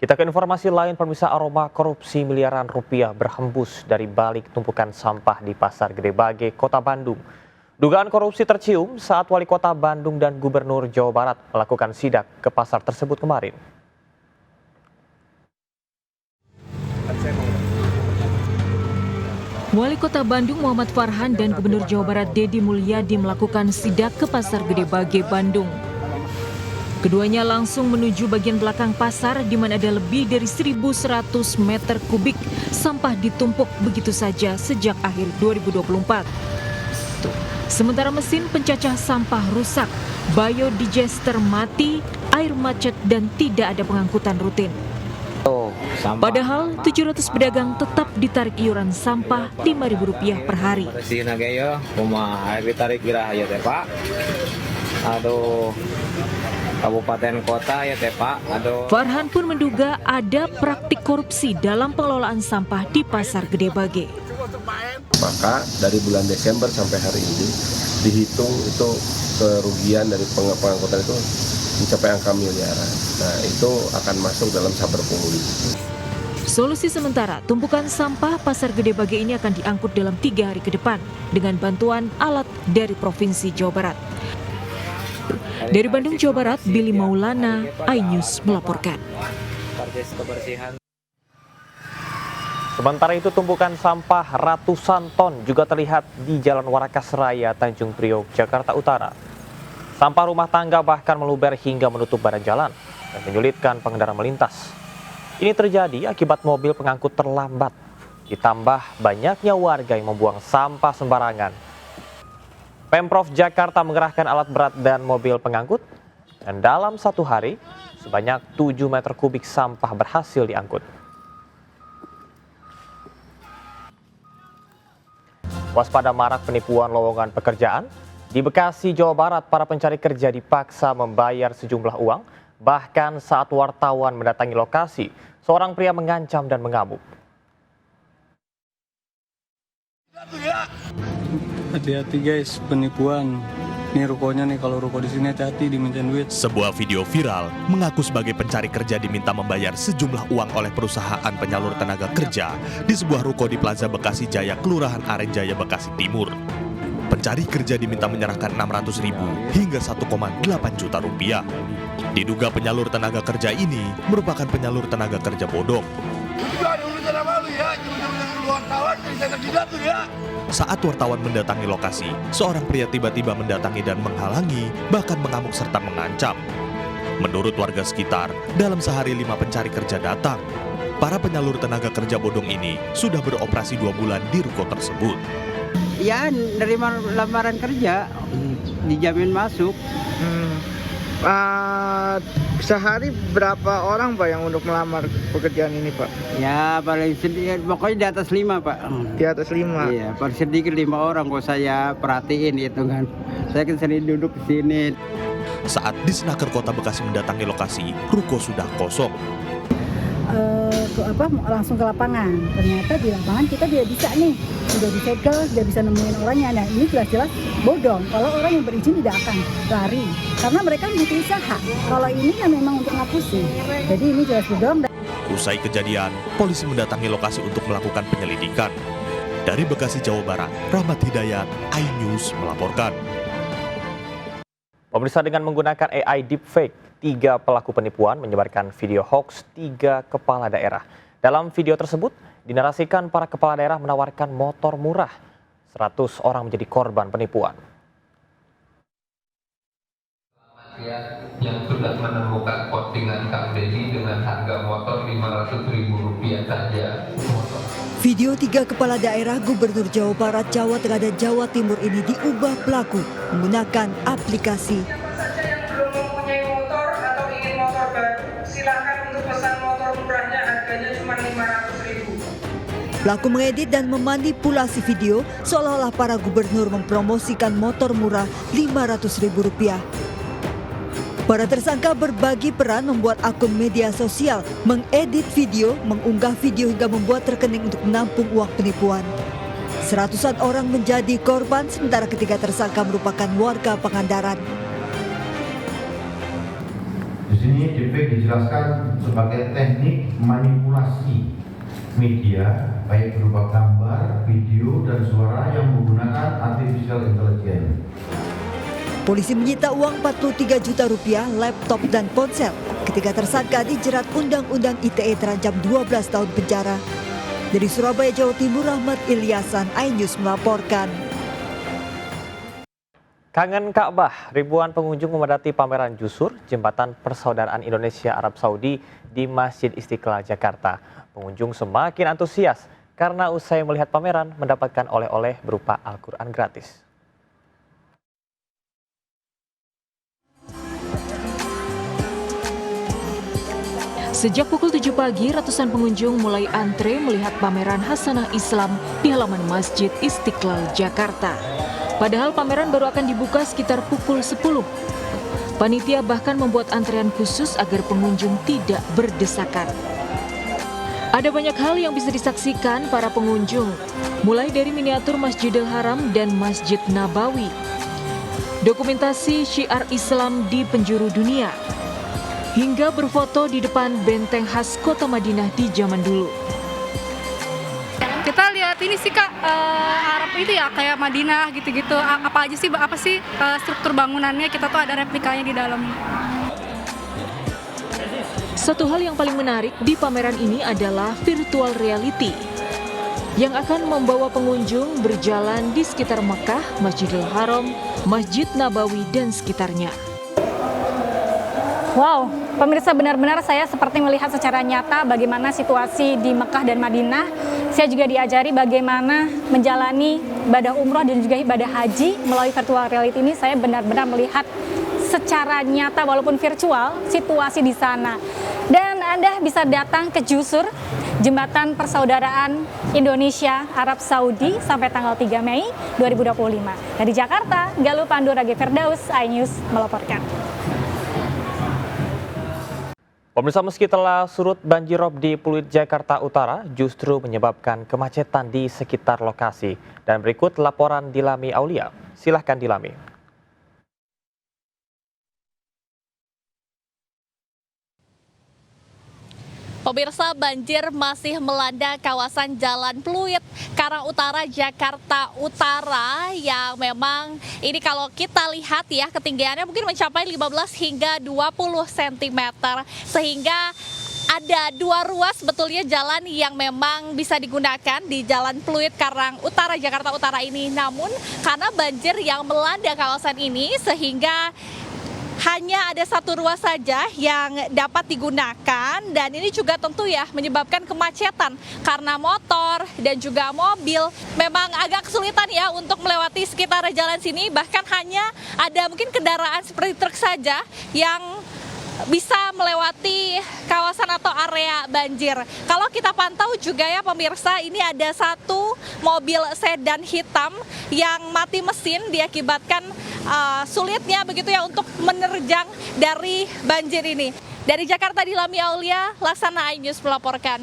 Kita ke informasi lain, pemirsa, aroma korupsi miliaran rupiah berhembus dari balik tumpukan sampah di Pasar Gede Bage, Kota Bandung. Dugaan korupsi tercium saat Wali Kota Bandung dan Gubernur Jawa Barat melakukan sidak ke pasar tersebut kemarin. Wali Kota Bandung Muhammad Farhan dan Gubernur Jawa Barat Deddy Mulyadi melakukan sidak ke Pasar Gede Bage, Bandung. Keduanya langsung menuju bagian belakang pasar di mana ada lebih dari 1.100 meter kubik sampah ditumpuk begitu saja sejak akhir 2024. Sementara mesin pencacah sampah rusak, biodigester mati, air macet dan tidak ada pengangkutan rutin. Padahal 700 pedagang tetap ditarik iuran sampah Rp5.000 per hari. Aduh, kabupaten kota ya teh Pak. Aduh. Farhan pun menduga ada praktik korupsi dalam pengelolaan sampah di Pasar Gede Bage. Maka dari bulan Desember sampai hari ini dihitung itu kerugian dari pengangkutan itu mencapai angka miliaran. Nah, itu akan masuk dalam saber pungli. Solusi sementara, tumpukan sampah Pasar Gede Bage ini akan diangkut dalam 3 hari ke depan dengan bantuan alat dari Provinsi Jawa Barat. Dari Bandung, Jawa Barat, Billy Maulana, iNews melaporkan. Sementara itu, tumpukan sampah ratusan ton juga terlihat di Jalan Warakas Raya, Tanjung Priok, Jakarta Utara. Sampah rumah tangga bahkan meluber hingga menutup badan jalan dan menyulitkan pengendara melintas. Ini terjadi akibat mobil pengangkut terlambat, ditambah banyaknya warga yang membuang sampah sembarangan. Pemprov Jakarta mengerahkan alat berat dan mobil pengangkut, dan dalam 1 hari sebanyak 7 meter kubik sampah berhasil diangkut. Waspada marak penipuan lowongan pekerjaan, di Bekasi, Jawa Barat, para pencari kerja dipaksa membayar sejumlah uang, bahkan saat wartawan mendatangi lokasi, seorang pria mengancam dan mengamuk. Hati-hati guys, penipuan. Ini rukonya nih, kalau ruko di sini hati-hati dimintain duit. Sebuah video viral mengaku sebagai pencari kerja diminta membayar sejumlah uang oleh perusahaan penyalur tenaga kerja di sebuah ruko di Plaza Bekasi Jaya, Kelurahan Aren Jaya, Bekasi Timur. Pencari kerja diminta menyerahkan 600.000 hingga 1,8 juta rupiah. Diduga penyalur tenaga kerja ini merupakan penyalur tenaga kerja bodong. Saat wartawan mendatangi lokasi, seorang pria tiba-tiba mendatangi dan menghalangi, bahkan mengamuk serta mengancam. Menurut warga sekitar, dalam sehari 5 pencari kerja datang. Para penyalur tenaga kerja bodong ini sudah beroperasi 2 bulan di ruko tersebut. Ya, nerima lamaran kerja, dijamin masuk. Sehari berapa orang Pak yang untuk melamar pekerjaan ini Pak? Ya paling sedikit, pokoknya di atas 5 Pak. Di atas 5? Iya, paling sedikit 5 orang kok saya perhatiin itu kan. Saya kan sering duduk di sini. Saat Disnaker Kota Bekasi mendatangi lokasi, ruko sudah kosong. Langsung ke lapangan. Ternyata di lapangan kita tidak bisa nih, sudah disegel, tidak bisa nemuin orangnya. Nah ini jelas-jelas bodong. Kalau orang yang berizin tidak akan lari, karena mereka butuh usaha. Kalau ini kan memang untuk ngapusin. Jadi ini jelas bodong. Usai kejadian, polisi mendatangi lokasi untuk melakukan penyelidikan. Dari Bekasi, Jawa Barat, Rahmat Hidayat, iNews melaporkan. Pemirsa, dengan menggunakan AI deepfake, 3 pelaku penipuan menyebarkan video hoax 3 kepala daerah. Dalam video tersebut, dinarasikan para kepala daerah menawarkan motor murah. 100 orang menjadi korban penipuan. Yang sudah menemukan postingan Kang Deddy dengan harga motor Rp500.000 saja. Video 3 kepala daerah Gubernur Jawa Barat, Jawa Tengah dan Jawa Timur ini diubah pelaku menggunakan aplikasi. Belum mempunyai motor atau ingin motor baru, silakan untuk pesan motor murahnya, harganya cuma Rp500.000. Pelaku mengedit dan memanipulasi video seolah-olah para gubernur mempromosikan motor murah Rp500.000. Para tersangka berbagi peran membuat akun media sosial, mengedit video, mengunggah video hingga membuat rekening untuk menampung uang penipuan. Seratusan orang menjadi korban, sementara ketiga tersangka merupakan warga Pangandaran. sini DP dijelaskan sebagai teknik manipulasi media baik berupa gambar, video, dan suara yang menggunakan artificial intelligence. Polisi menyita uang 43 juta rupiah, laptop dan ponsel ketika tersangka dijerat Undang-Undang ITE terancam 12 tahun penjara. Dari Surabaya, Jawa Timur, Rahmat Ilyasan, iNews melaporkan. Kangen Ka'bah, ribuan pengunjung memadati pameran Jusur, Jembatan Persaudaraan Indonesia Arab Saudi di Masjid Istiqlal, Jakarta. Pengunjung semakin antusias karena usai melihat pameran mendapatkan oleh-oleh berupa Al-Quran gratis. Sejak pukul 7 pagi, ratusan pengunjung mulai antre melihat pameran Hasanah Islam di halaman Masjid Istiqlal, Jakarta. Padahal pameran baru akan dibuka sekitar pukul 10. Panitia bahkan membuat antrean khusus agar pengunjung tidak berdesakan. Ada banyak hal yang bisa disaksikan para pengunjung, mulai dari miniatur Masjidil Haram dan Masjid Nabawi, dokumentasi syiar Islam di penjuru dunia, hingga berfoto di depan benteng khas kota Madinah di zaman dulu. Kita lihat ini sih Kak, Arab itu ya kayak Madinah gitu-gitu. Apa sih struktur bangunannya, kita tuh ada replikanya di dalam. Satu hal yang paling menarik di pameran ini adalah virtual reality yang akan membawa pengunjung berjalan di sekitar Mekah, Masjidil Haram, Masjid Nabawi, dan sekitarnya. Wow, pemirsa, benar-benar saya seperti melihat secara nyata bagaimana situasi di Mekah dan Madinah. Saya juga diajari bagaimana menjalani ibadah umroh dan juga ibadah haji melalui virtual reality ini. Saya benar-benar melihat secara nyata walaupun virtual situasi di sana. Dan Anda bisa datang ke Jusur, Jembatan Persaudaraan Indonesia Arab Saudi sampai tanggal 3 Mei 2025. Dari Jakarta, Galuh Pandu Rage Firdaus, iNews melaporkan. Pemirsa, meski telah surut, banjirop di Pluit, Jakarta Utara justru menyebabkan kemacetan di sekitar lokasi. Dan berikut laporan Dilami Aulia. Silahkan Dilami. Pemirsa, banjir masih melanda kawasan Jalan Pluit, Karang Utara, Jakarta Utara, yang memang ini kalau kita lihat ya ketinggiannya mungkin mencapai 15 hingga 20 cm. Sehingga ada dua ruas betulnya jalan yang memang bisa digunakan di Jalan Pluit, Karang Utara, Jakarta Utara ini. Namun karena banjir yang melanda kawasan ini sehingga hanya ada satu ruas saja yang dapat digunakan, dan ini juga tentu ya menyebabkan kemacetan karena motor dan juga mobil memang agak kesulitan ya untuk melewati sekitar jalan sini. Bahkan hanya ada mungkin kendaraan seperti truk saja yang bisa melewati kawasan atau area banjir. Kalau kita pantau juga ya pemirsa, ini ada satu mobil sedan hitam yang mati mesin diakibatkan sulitnya begitu ya untuk menerjang dari banjir ini. Dari Jakarta, Dilami Aulia, Laksana iNews melaporkan.